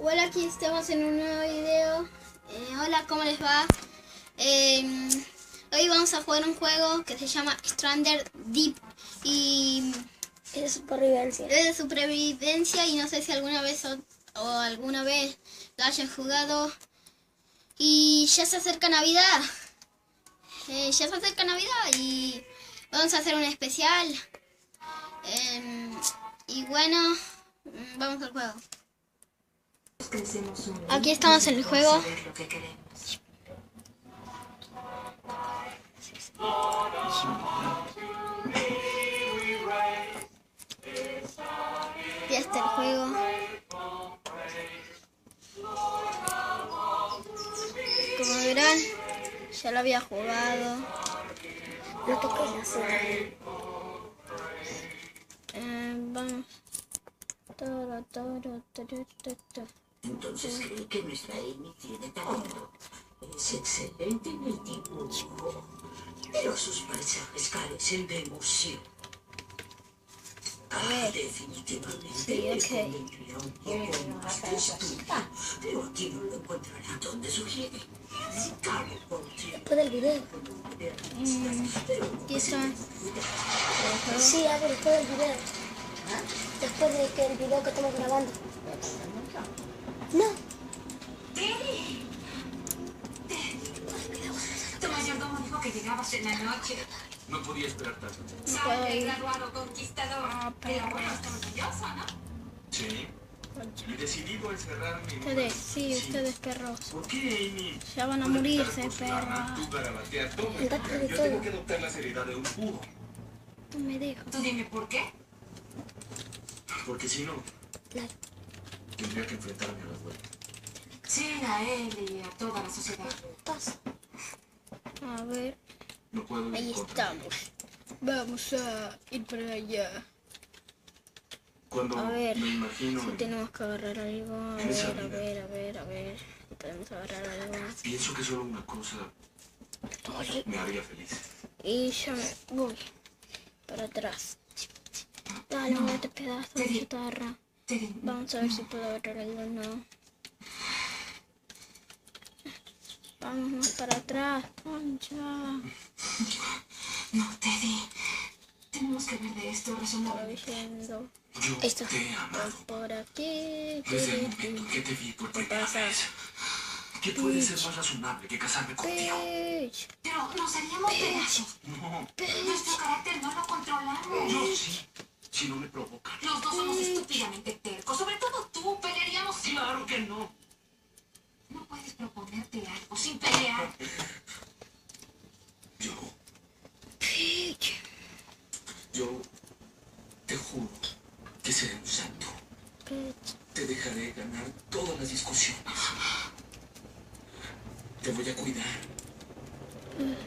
Hola, aquí estamos en un nuevo video. Hola, ¿cómo les va? Hoy vamos a jugar un juego que se llama Stranded Deep y Es de supervivencia. es de supervivencia y no sé si alguna vez o alguna vez lo hayan jugado. Y ya se acerca Navidad. Ya se acerca Navidad y vamos a hacer un especial. Y bueno, vamos al juego. Aquí estamos en el juego. Ya está el juego. Como verán, ya lo había jugado. No toques la cena. Vamos. Entonces cree que nuestra Amy tiene talento. Es excelente en el dibujo, pero sus paisajes carecen de emoción. Definitivamente Sí, me ok. convendría un poco más de estudio, pero aquí no lo encontrará donde sugiere. Si cabe por ti. Después del video. Aquí está. Sí, algo después del video. Después de que el video que estamos grabando. No. Tu mayordomo dijo que llegabas en la noche. No podía esperar tanto. Sangre graduado conquistador. Pero bueno, está orgulloso, ¿no? Sí. Y decidido a encerrarme en Ustedes, sí, ustedes perros. ¿Por qué, Amy? Ya van a morirse, perra. Tú garabateas todo. El gato de Yo todo. tengo que adoptar la seriedad de un búho. No me dejas. Tú dime por qué. Porque si no, Claro. tendría que enfrentarme a la vuelta. Sí, a él y a toda la sociedad. Pasa. A ver, No puedo ir ahí en contra. estamos. Vamos a ir para allá. Cuando A ver, me imagino, si tenemos que agarrar algo. A ver. Podemos agarrar algo. pienso que solo una cosa me haría feliz. Y ya me voy para atrás. Dale, No. este pedazo de chatarra. Teddy, Vamos a ver si puedo agarrar algo o no. Vamos más para atrás, Concha. no, Teddy. Tenemos que ver de esto Estoy razonablemente. yendo Yo Esto. te he amado por aquí. desde el momento que te vi por ¿Qué primera pasa? vez. ¿Qué puede ser más razonable que casarme contigo? Bitch. Pero nos haríamos pedazos. No, Nuestro carácter no lo controlamos. yo sí. Si no me provocan. Los dos somos estúpidamente tercos. Sobre todo tú, pelearíamos. Claro que no. No puedes proponerte algo sin pelear. Bitch. Yo te juro que seré un santo. Bitch. Te dejaré ganar todas las discusiones. Te voy a cuidar.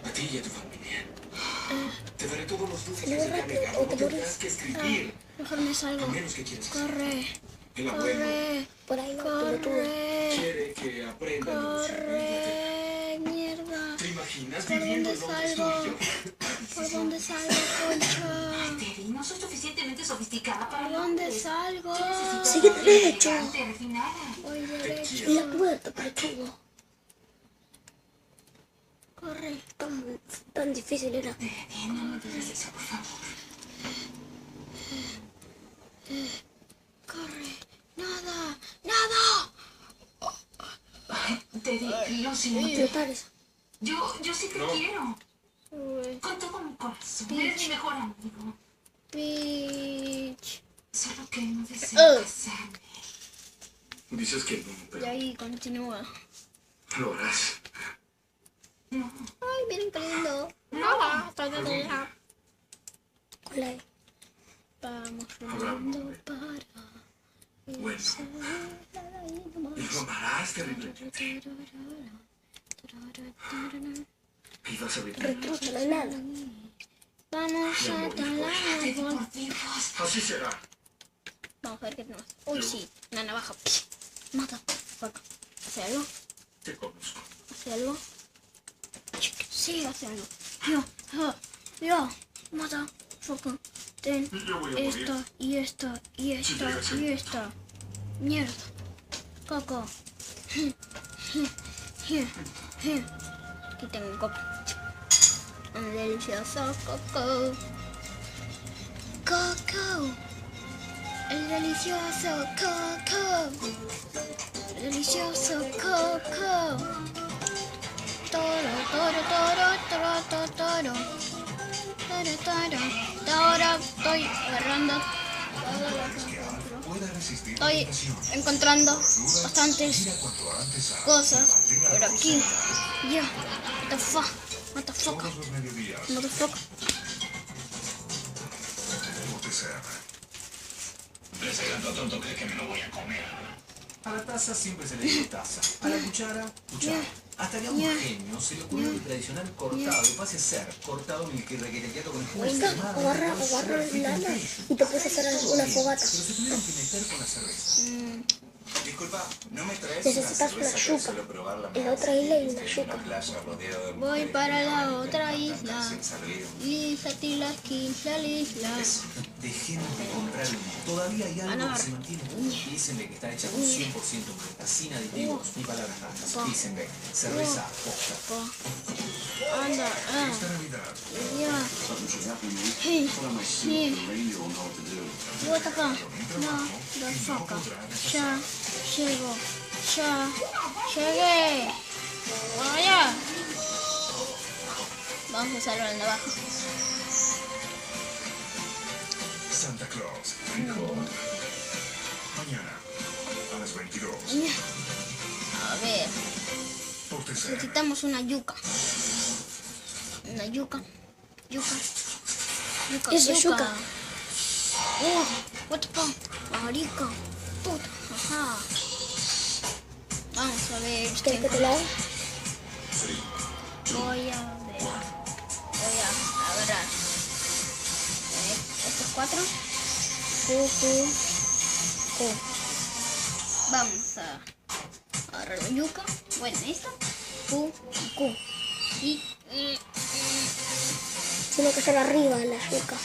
A ti y a tu familia. Te daré todos los lujos que se te han negado. No tendrás que escribir. Mejor me A salgo. menos que quieras hacer. Corre, El abuelo corre, Por ahí no, pelotudo. corre, quiere que aprendan de los corre, mierda. ¿Te imaginas ¿Por viviendo dónde en Londres tú salgo? y yo? ¿Por dónde salgo, Concha? Teddy, no soy suficientemente sofisticada para ¿Por dónde salgo? Sigue derecho. refinada. Voy Y derecho. la puerta, pelotudo. Corre. Tan difícil era. Teddy, no me digas eso, por favor. Corre. Nada, nada. Teddy, lo siento. No pares. Yo sí te No. quiero. Uy, Con todo mi corazón. Eres mi mejor amigo. bitch. Solo que no deseo casarme. Dices que no, Y pero ahí continúa. lo harás. No. Ay, miren qué lindo. Nada, Con la E. Vamos rodando para. Bueno, y lo amarás terriblemente. Y vas a vivir. Retrucha, no hay nada. Vamos a talar Teddy, árbol. por Dios. Así será. Vamos a ver qué tenemos. Uy, sí, una navaja. Mata. Fuck. ¿Hace algo? Te conozco. ¿Hace algo? Sí, hace algo. Yo. Mata. Fuck. Ten Y yo voy a morir. esta, y esta, y esta, llegas a y mi esta. Mierda. Coco. Aquí tengo un coco. Un delicioso coco. Coco. El delicioso coco. El delicioso coco. Toro, toro, toro, toro, toro, toro. Toro, toro, toro. Estoy agarrando todo lo que encuentro. Estoy encontrando bastantes cosas por aquí. Ya. What the fuck? What the fuck? What the fuck? Ese gato tonto cree que me lo voy a comer. A la taza siempre se le dice taza. A la cuchara, cuchara. Hasta que a un genio se le ocurrió que el tradicional cortado pase a ser cortado en el que requeteado con el jugo Agarra lana y te puedes hacer una fogata. Pero se tuvieron que meter con la cerveza. Disculpa, ¿no me traes Necesitas una yuca. En la otra isla hay una yuca. Voy para la otra isla. Lízate la isla. Dejen de comprar. Todavía hay algo que se mantiene. Dicen que está hecha con 100% fruta, sin aditivos ni palabras raras. Dicen que cerveza posta. Anda, ya. Hey, sí. What the fuck? No, the fuck. Ya, llego. Ya, llegué. Vaya. Vamos a usarlo en abajo. Santa Claus dijo: mañana a las 22. A ver. Necesitamos una yuca. Una yuca. Yuca. Eso es yuca. What the fuck? Marica. Puta. Ajá. Vamos a ver. ¿Quieres que te la haga? Voy a ver. Voy a agarrar estos 4. Vamos a agarrar la yuca. Bueno, esta. Q. Y Tiene que estar arriba la yuca.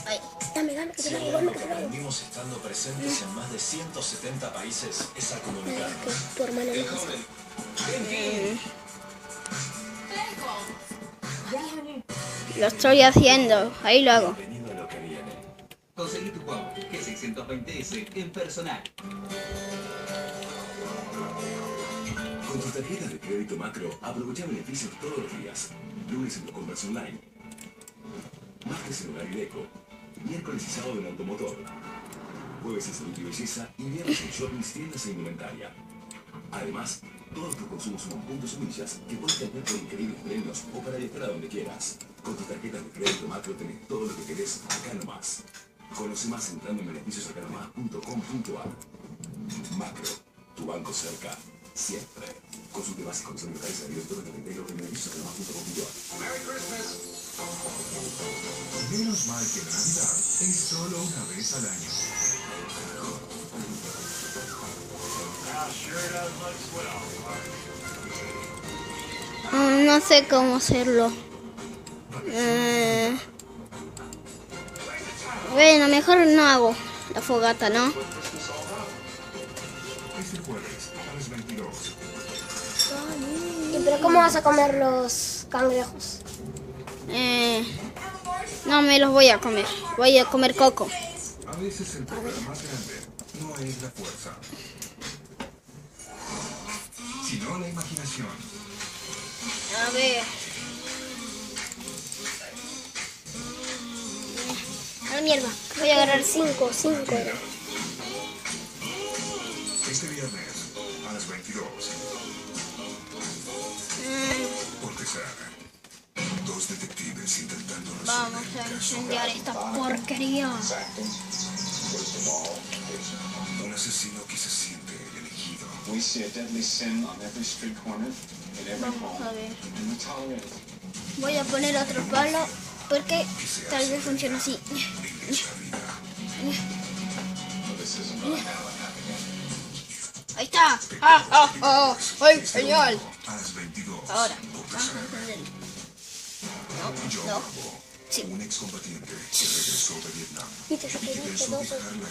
Ay. Dame, que te la hago, que te la hago. Venimos estando presentes en más de 170 países esa comunidad. Que tu hermano El lo hace. joven. Lo estoy haciendo. Ahí lo hago. Bienvenido a lo que viene. Conseguí tu juego G620S en personal. Con tus tarjetas de crédito macro, aprovecha beneficios todos los días. Lunes en tu compras online. Martes en hogar y deco. Miércoles y sábado en automotor. Jueves en salud y belleza y viernes en shoppings, tiendas e indumentaria. Además, todos tus consumos suman puntos o millas que puedes tener por increíbles premios o para viajar a donde quieras. Con tus tarjetas de crédito macro tenés todo lo que querés acá nomás. Conoce más entrando en beneficiosacanomas.com.ar. Macro, tu banco cerca, siempre. Consulte bases, condiciones locales, abiertos de los beneficiosacanomas.com.ar. ¡Merry Christmas! Menos mal que la Navidad es solo una vez al año. No sé cómo hacerlo. Bueno, mejor no hago la fogata, ¿no? Este jueves a las 22. ¿Y pero cómo vas a comer los cangrejos? No me los voy a comer. Voy a comer coco. A veces el problema más grande no es la fuerza, sino la imaginación. A ver. Ah, mierda. Voy a agarrar 5 era. Este viernes a las 22. Porque será dos detectives intentando Vamos a incendiar esta porquería. un asesino que se siente elegido. We see a deadly sin on every street corner, in every Vamos a home, ver. and we tolerate it. Voy a poner otro palo porque tal vez funcione así. Esa vida. But this isn't gonna happen again. Ahí está. ¡Ay, genial! A las 22. Ahora, Porque vamos a será encender. John No. Rambo, Sí. un excombatiente que Viste, yo te dije dos,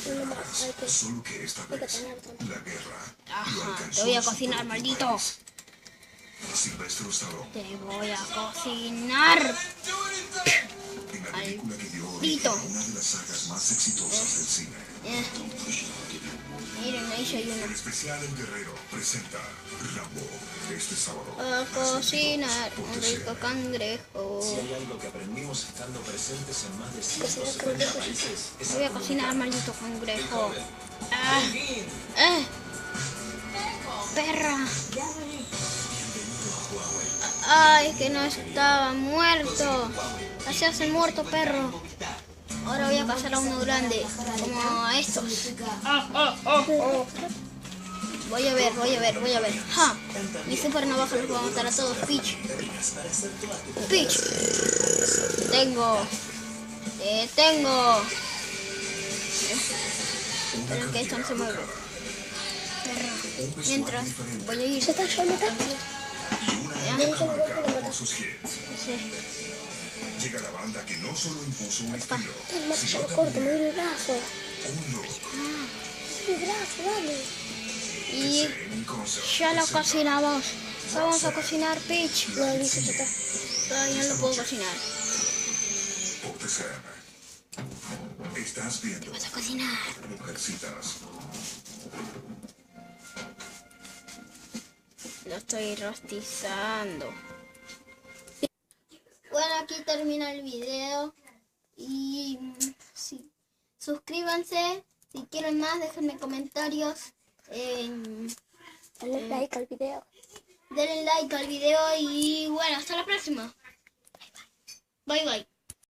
uno más. Solo que esta Hay que vez tener todo. la guerra lo Ajá, alcanzó te voy a a su cocinar, propio maldito. país. Silvestre Stallone, Te voy a cocinar. en la película que dio Maldito. origen a una de las sagas más exitosas del cine. Miren, ahí hay El uno. especial El Guerrero presenta Rambo este sábado. A cocinar un rico cangrejo. Si hay algo que aprendimos estando presentes en más de Cocinar 150 cangrejo. países, es Voy a cocinar, maldito cangrejo. joven. Ah, eh. Perra. Ay, que no estaba muerto. Así hace muerto, perro. Ahora voy a cazar a uno grande, como a estos. Voy a ver. ¡Ja! Mi super navaja los va a matar a todos. Peach. Tengo. Esperen que esto no se mueve. Mientras voy a ir. Se está yendo tanto. Y una Ya. época marcada por sus hits. Sí. Llega la banda que no solo impuso un estilo, El macho sino ya lo corto, me también duele el brazo. un look. Mi brazo, dale. Y En concert ya lo presenta cocinamos. Vamos a cocinar, Peach. No, listo, ya está. Todavía no lo puedo cocinar. OTCM. Estás viendo Vamos a cocinar. Mujercitas. Lo estoy rostizando. Bueno, aquí termina el video. Y sí, suscríbanse. Si quieren más, déjenme comentarios. Dale like al video. Denle like al video. Y bueno, hasta la próxima. Bye bye.